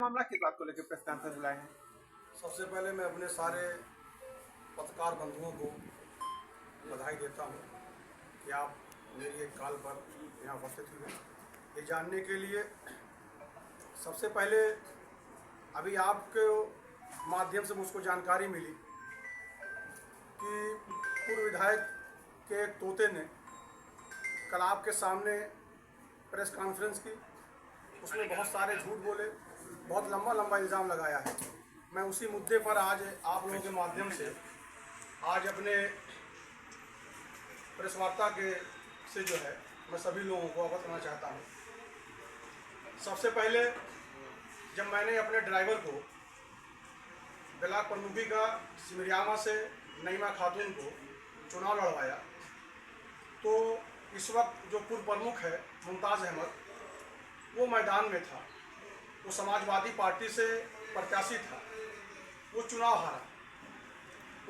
मामला किस बात को लेकर प्रेस कॉन्फ्रेंस बुलाए हैं? सबसे पहले मैं अपने सारे पत्रकार बंधुओं को बधाई देता हूं कि आप मेरी एक कॉल पर यहाँ उपस्थित हुए। ये जानने के लिए सबसे पहले अभी आपके माध्यम से मुझको जानकारी मिली कि पूर्व विधायक के एक तोते ने कल आपके सामने प्रेस कॉन्फ्रेंस की, उसमें बहुत सारे झूठ बोले, बहुत लंबा इल्ज़ाम लगाया है। मैं उसी मुद्दे पर आज आप लोगों के माध्यम से आज अपने प्रेस वार्ता से जो है मैं सभी लोगों को अवगत करना चाहता हूँ। सबसे पहले जब मैंने अपने ड्राइवर को ब्लॉक प्रमुखी का सिमरियामा से नईमा खातून को चुनाव लड़वाया, तो इस वक्त जो पूर्व प्रमुख है मुमताज़ अहमद, वो मैदान में था। वो समाजवादी पार्टी से प्रत्याशी था, वो चुनाव हारा।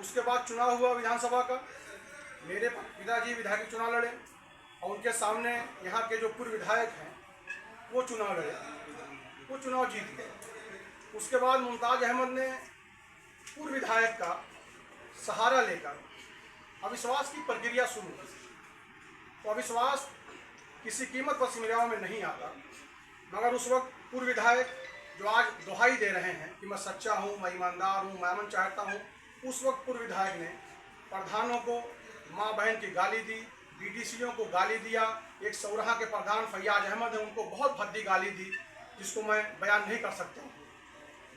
उसके बाद चुनाव हुआ विधानसभा का, मेरे पिताजी विधायक चुनाव लड़े और उनके सामने यहाँ के जो पूर्व विधायक हैं वो चुनाव लड़े, वो चुनाव जीत गए। उसके बाद मुमताज़ अहमद ने पूर्व विधायक का सहारा लेकर अविश्वास की प्रक्रिया शुरू की। तो अविश्वास किसी कीमत पर सिमरियामा में नहीं आता, मगर उस वक्त पूर्व विधायक जो आज दुहाई दे रहे हैं कि मैं सच्चा हूँ, मैं ईमानदार हूँ, मैं अमन चाहता हूँ, उस वक्त पूर्व विधायक ने प्रधानों को माँ बहन की गाली दी, बीडीसीओं को गाली दिया। एक सौराहा के प्रधान फैयाज अहमद है, उनको बहुत भद्दी गाली दी, जिसको मैं बयान नहीं कर सकता हूँ।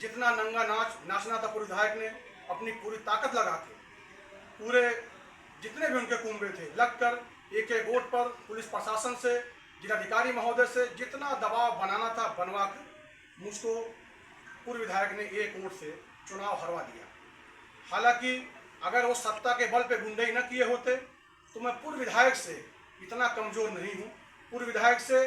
जितना नंगा नाचना था पूर्व विधायक ने अपनी पूरी ताकत लगा के, पूरे जितने भी उनके कुंबे थे लगकर एक एक वोट पर पुलिस प्रशासन से, जिलाधिकारी महोदय से जितना दबाव बनाना था बनवा कर मुझको पूर्व विधायक ने एक वोट से चुनाव हरवा दिया। हालांकि अगर वो सत्ता के बल पे गुंडई न किए होते तो मैं पूर्व विधायक से इतना कमज़ोर नहीं हूँ। पूर्व विधायक से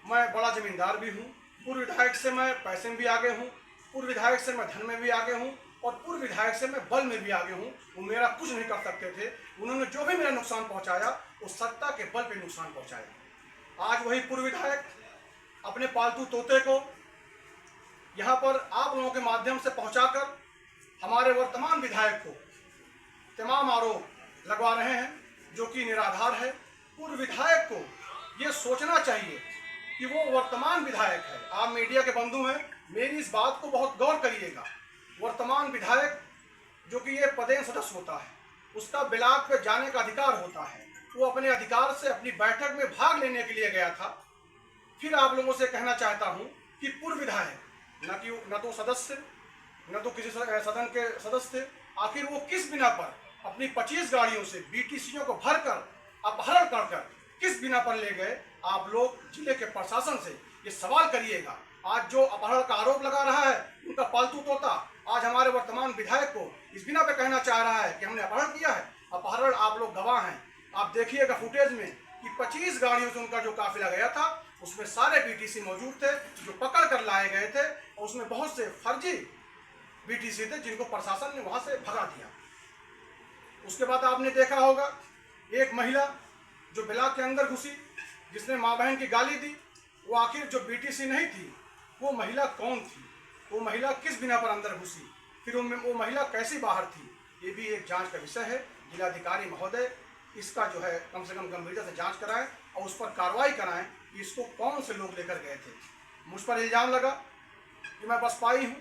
मैं बड़ा जमींदार भी हूँ, पूर्व विधायक से मैं पैसे में भी आगे हूँ, पूर्व विधायक से मैं धन में भी आगे हूँ और पूर्व विधायक से मैं बल में भी आगे हूँ। वो मेरा कुछ नहीं कर सकते थे। उन्होंने जो भी मेरा नुकसान पहुँचाया वो सत्ता के बल पे नुकसान पहुँचाया। आज वही पूर्व विधायक अपने पालतू तोते को यहाँ पर आप लोगों के माध्यम से पहुँचाकर हमारे वर्तमान विधायक को तमाम आरोप लगवा रहे हैं जो कि निराधार है। पूर्व विधायक को ये सोचना चाहिए कि वो वर्तमान विधायक है। आप मीडिया के बंधु हैं, मेरी इस बात को बहुत गौर करिएगा। वर्तमान विधायक जो कि ये पदेन सदस्य होता है, उसका ब्लॉक पे जाने का अधिकार होता है। वो अपने अधिकार से अपनी बैठक में भाग लेने के लिए गया था। फिर आप लोगों से कहना चाहता हूँ कि पूर्व विधायक न तो सदस्य, न तो किसी सदन के सदस्य थे। आखिर वो किस बिना पर अपनी 25 गाड़ियों से बीटीसीओं को भरकर अपहरण कर किस बिना पर ले गए? आप लोग जिले के प्रशासन से ये सवाल करिएगा। आज जो अपहरण का आरोप लगा रहा है उनका पालतू तोता आज हमारे वर्तमान विधायक को इस बिना पे कहना चाह रहा है कि हमने अपहरण किया है। अपहरण आप लोग गवाह हैं, आप देखिएगा फुटेज में कि 25 गाड़ियों से उनका जो काफिला गया था उसमें सारे बीटीसी मौजूद थे जो पकड़ कर लाए गए थे, और उसमें बहुत से फर्जी बीटीसी थे जिनको प्रशासन ने वहां से भगा दिया। उसके बाद आपने देखा होगा एक महिला जो ब्लॉक के अंदर घुसी, जिसने माँ बहन की गाली दी, वो आखिर जो बीटीसी नहीं थी वो महिला कौन थी? वो महिला किस बिना पर अंदर घुसी? फिर वो महिला कैसी बाहर थी? ये भी एक जांच का विषय है। जिलाधिकारी महोदय इसका जो है कम से कम गंभीरता से जांच कराएं और उस पर कार्रवाई कराएं कि इसको कौन से लोग लेकर गए थे। मुझ पर इल्ज़ाम लगा कि मैं बसपाई हूँ।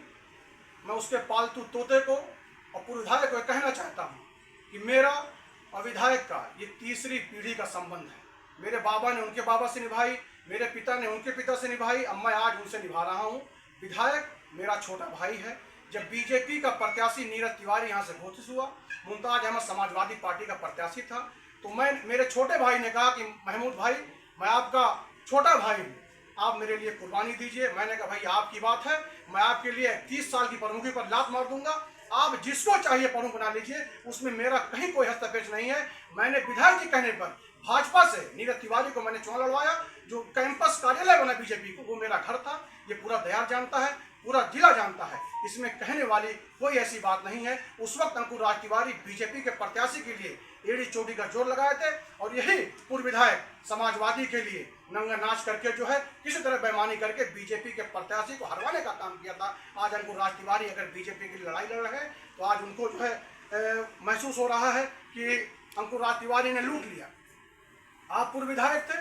मैं उसके पालतू तोते को और पूर्व विधायक को कहना चाहता हूँ कि मेरा और विधायक का ये तीसरी पीढ़ी का संबंध है। मेरे बाबा ने उनके बाबा से निभाई, मेरे पिता ने उनके पिता से निभाई, अब मैं आज उनसे निभा रहा हूँ। विधायक मेरा छोटा भाई है। जब बीजेपी का प्रत्याशी नीरज तिवारी यहाँ से घोषित हुआ, मुमताज़ अहमद समाजवादी पार्टी का प्रत्याशी था, तो मेरे छोटे भाई ने कहा कि महमूद भाई, मैं आपका छोटा भाई हूँ, आप मेरे लिए कुर्बानी दीजिए। मैंने कहा भाई आपकी बात है, मैं आपके लिए 30 साल की प्रमुखी पर लात मार दूंगा, आप जिसको चाहिए प्रमुख बना लीजिए, उसमें मेरा कहीं कोई हस्तक्षेप नहीं है। मैंने विधायक जी कहने पर भाजपा से नीरज तिवारी को मैंने चुनाव लड़वाया। जो कैंपस कार्यालय बना बीजेपी को, वो मेरा घर था, ये पूरा दयार जानता है। पूरा जिला जानता है, इसमें कहने वाली कोई ऐसी बात नहीं है। उस वक्त अंकुर राज तिवारी बीजेपी के प्रत्याशी के लिए एड़ी चोटी का जोर लगाए थे और यही पूर्व विधायक समाजवादी के लिए नंगा नाच करके जो है किसी तरह बेईमानी करके बीजेपी के प्रत्याशी को हरवाने का काम किया था। आज अंकुर राज तिवारी अगर बीजेपी की लड़ाई लड़ रहे हैं तो आज उनको जो है महसूस हो रहा है कि अंकुर राज तिवारी ने लूट लिया। आप पूर्व विधायक थे,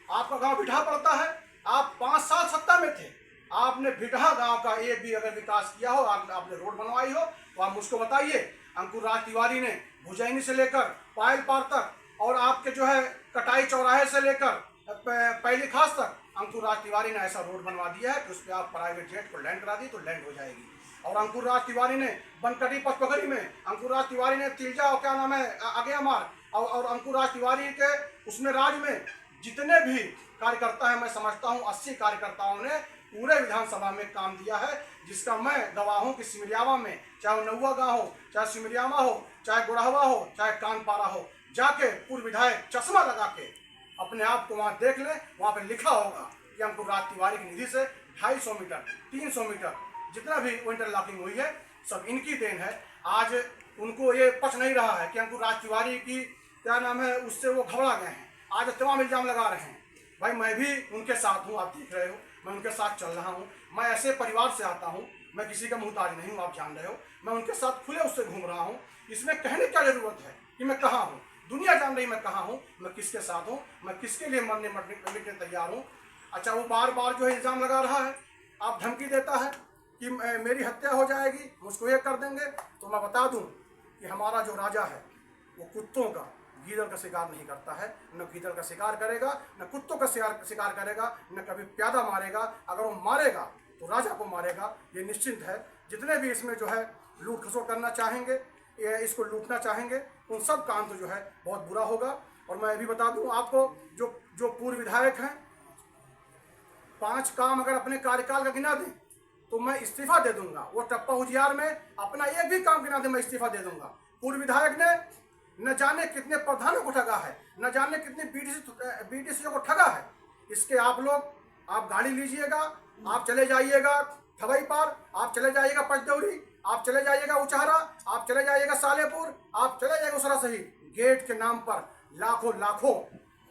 आपका गांव बिठा पड़ता है, आप 5 साल सत्ता में थे, आपने बिठा गांव का एक भी अगर विकास किया हो, आपने रोड बनवाई हो तो आप मुझको बताइए। अंकुर राज तिवारी ने भुजैनी से लेकर पायल पार तक और आपके जो है कटाई चौराहे से लेकर पहली खास तक अंकुर राज तिवारी ने ऐसा रोड बनवा दिया है कि उस पर आप प्राइवेट जेट को लैंड करा दी तो लैंड हो जाएगी। और अंकुर राज तिवारी ने बनकटी पचपगड़ी में अंकुर राज तिवारी ने तिलजा और क्या नाम है आगे मार और अंकुर राज तिवारी के उसमें राज में जितने भी कार्यकर्ता हैं, मैं समझता हूं 80 कार्यकर्ताओं ने पूरे विधानसभा में काम दिया है, जिसका मैं गवाह हूं कि सिमरियावा में चाहे नौवा गांव हो, चाहे सिमरियावा हो, चाहे गुड़हवा हो, चाहे कानपारा हो, जाके पूर्व विधायक चश्मा लगा के अपने आप को वहां देख ले। वहां पे लिखा होगा कि अंकुर राज तिवारी की निधि से 250 मीटर 300 मीटर जितना भी इंटरलॉकिंग हुई है सब इनकी देन है। आज उनको ये पच नहीं रहा है कि अंकुर राज तिवारी की क्या नाम है उससे वो घबरा गए हैं, आज तमाम इल्जाम लगा रहे हैं। भाई मैं भी उनके साथ हूँ, आप देख रहे हो, मैं उनके साथ चल रहा हूँ, मैं ऐसे परिवार से आता हूँ, मैं किसी का मुहताज नहीं हूँ, आप जान रहे हो, मैं उनके साथ खुले उससे घूम रहा हूँ। इसमें कहने क्या जरूरत है कि मैं कहाँ हूँ, दुनिया जान रही मैं कहाँ हूँ, मैं किसके साथ हूँ, मैं किसके लिए मरने के तैयार हूँ। अच्छा वो बार बार जो है इल्ज़ाम लगा रहा है, आप धमकी देता है कि मेरी हत्या हो जाएगी, मुझको ये कर देंगे। तो मैं बता दूं कि हमारा जो राजा है वो कुत्तों का गीदड़ का शिकार नहीं करता है, न गीदड़ का शिकार करेगा, न कुत्तों का शिकार करेगा, न कभी प्यादा मारेगा। अगर वो मारेगा तो राजा को मारेगा, ये निश्चिंत है। जितने भी इसमें जो है लूट खसोट करना चाहेंगे, इसको लूटना चाहेंगे, उन सब का अंत जो है बहुत बुरा होगा। और मैं भी बता दूं आपको, जो पूर्व विधायक हैं 5 काम अगर अपने कार्यकाल का गिना दें तो मैं इस्तीफा दे दूंगा। वो टप्पा उजियार में अपना एक भी काम गिना दे मैं इस्तीफा दे दूंगा। पूर्व विधायक ने न जाने कितने प्रधानों को ठगा है, न जाने कितने बीडीसी को ठगा है। इसके आप गाड़ी लीजिएगा, आप चले जाइएगा थवई पार, आप चले जाइएगा पचदौरी, आप चले जाइएगा उचहरा, आप चले जाइएगा सालेपुर, आप चले जाइएगा उसरा शहीद, गेट के नाम पर लाखों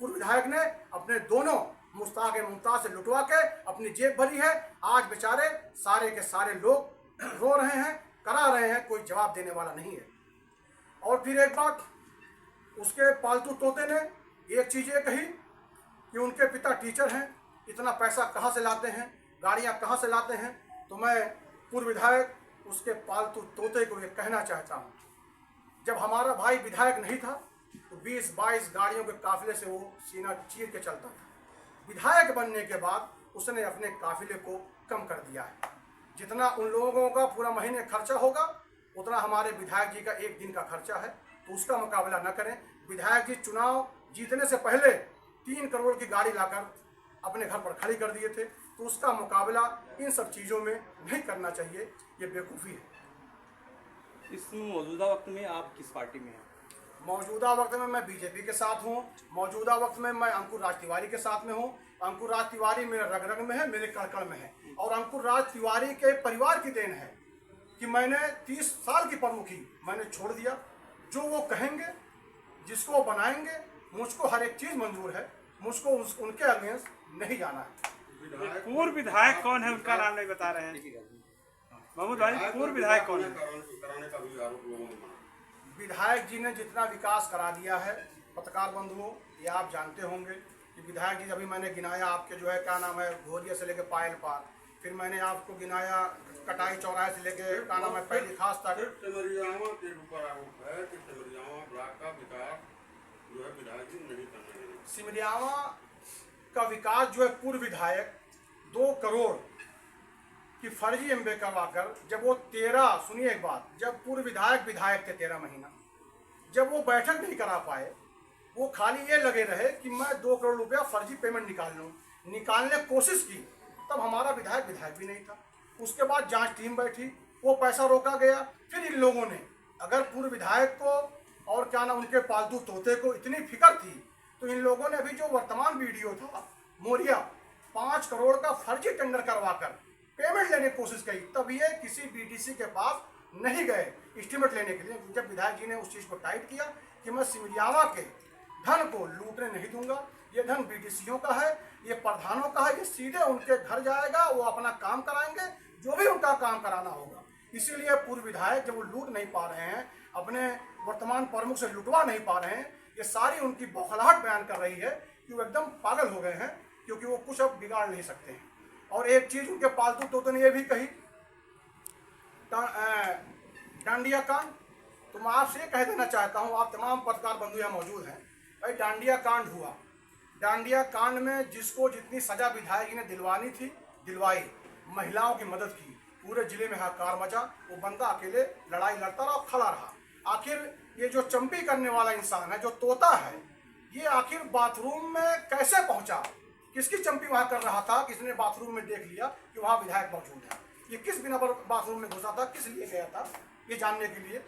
पूर्व विधायक ने अपने दोनों मुश्ताक मुमताज से लुटवा के अपनी जेब भरी है। आज बेचारे सारे के सारे लोग रो रहे हैं, करा रहे हैं, कोई जवाब देने वाला नहीं है। और फिर एक बात, उसके पालतू तोते ने एक चीज़ ये कही कि उनके पिता टीचर हैं, इतना पैसा कहाँ से लाते हैं, गाड़ियाँ कहाँ से लाते हैं। तो मैं पूर्व विधायक उसके पालतू तोते को ये कहना चाहता हूँ, जब हमारा भाई विधायक नहीं था तो 20-22 गाड़ियों के काफिले से वो सीना चीर के चलता था। विधायक बनने के बाद उसने अपने काफिले को कम कर दिया है। जितना उन लोगों का पूरा महीने खर्चा होगा उतना हमारे विधायक जी का एक दिन का खर्चा है, तो उसका मुकाबला न करें। विधायक जी चुनाव जीतने से पहले 3 करोड़ की गाड़ी लाकर अपने घर पर खड़ी कर दिए थे, तो उसका मुकाबला इन सब चीज़ों में नहीं करना चाहिए, ये बेवकूफ़ी है। इस मौजूदा वक्त में आप किस पार्टी में हैं? मौजूदा वक्त में मैं बीजेपी के साथ हूँ। मौजूदा वक्त में मैं अंकुर राज तिवारी के साथ में हूँ। अंकुर राज तिवारी मेरे रग रग में है, मेरे कड़ में है। और अंकुर राज तिवारी के परिवार की देन है कि मैंने 30 साल की प्रमुखी मैंने छोड़ दिया। जो वो कहेंगे, जिसको वो बनाएंगे, मुझको हर एक चीज़ मंजूर है, मुझको उनके अगेंस्ट नहीं जाना है। पूर्व विधायक कौन है उनका नाम नहीं बता रहे हैं महमूद भाई, पूर्व विधायक कौन है? विधायक जी ने जितना विकास करा दिया है, पत्रकार बंधुओं, ये आप जानते होंगे कि विधायक जी अभी मैंने गिनाया आपके जो है क्या नाम है घोरिया से लेके पायल पार, फिर मैंने आपको गिनाया कटाई चौराहे से लेके क्या नाम है पहली खास तक। सिमरियावा का विकास जो है पूर्व विधायक 2 करोड़ की फर्जी एमबे करवाकर, जब वो 13, सुनिए एक बात, जब पूर्व विधायक थे 13 महीना, जब वो बैठक नहीं करा पाए, वो खाली ये लगे रहे कि मैं 2 करोड़ रुपया फर्जी पेमेंट निकाल लूँ, निकालने की कोशिश की, तब हमारा विधायक भी नहीं था। उसके बाद जांच टीम बैठी, वो पैसा रोका गया। फिर इन लोगों ने, अगर पूर्व विधायक को और क्या नाम उनके पालतू तोते को इतनी फिक्र थी, तो इन लोगों ने अभी जो वर्तमान वीडियो था मोरिया 5 करोड़ का फर्जी टेंडर करवाकर पेमेंट लेने की कोशिश की, तब ये किसी बीडीसी के पास नहीं गए एस्टीमेट लेने के लिए। जब विधायक जी ने उस चीज़ को टाइट किया कि मैं सिमरियावा के धन को लूटने नहीं दूंगा, ये धन बीडीसीओं का है, ये प्रधानों का है, ये सीधे उनके घर जाएगा, वो अपना काम कराएंगे जो भी उनका काम कराना होगा। इसीलिए पूर्व विधायक जब वो लूट नहीं पा रहे हैं, अपने वर्तमान प्रमुख से लुटवा नहीं पा रहे हैं, ये सारी उनकी बौखलाहट बयान कर रही है कि वो एकदम पागल हो गए हैं, क्योंकि वो कुछ अब बिगाड़ नहीं सकते हैं। और एक चीज़ उनके पालतू तोते ने ये भी कही, डांडिया कांड। तो मैं आपसे ये कह देना चाहता हूँ, आप तमाम पत्रकार बंधु यहाँ मौजूद हैं, भाई डांडिया कांड हुआ, डांडिया कांड में जिसको जितनी सजा विधायक जी ने दिलवानी थी दिलवाई, महिलाओं की मदद की, पूरे जिले में हाहाकार मचा, वो बंदा अकेले लड़ाई लड़ता रहा और खड़ा रहा। आखिर ये जो चंपी करने वाला इंसान है, जो तोता है, ये आखिर बाथरूम में कैसे पहुंचा, किसकी चंपी वहां कर रहा था, किसने बाथरूम में देख लिया कि वहां विधायक मौजूद है, ये किस बिना पर बाथरूम में घुसा था, किस लिए गया था, ये जानने के लिए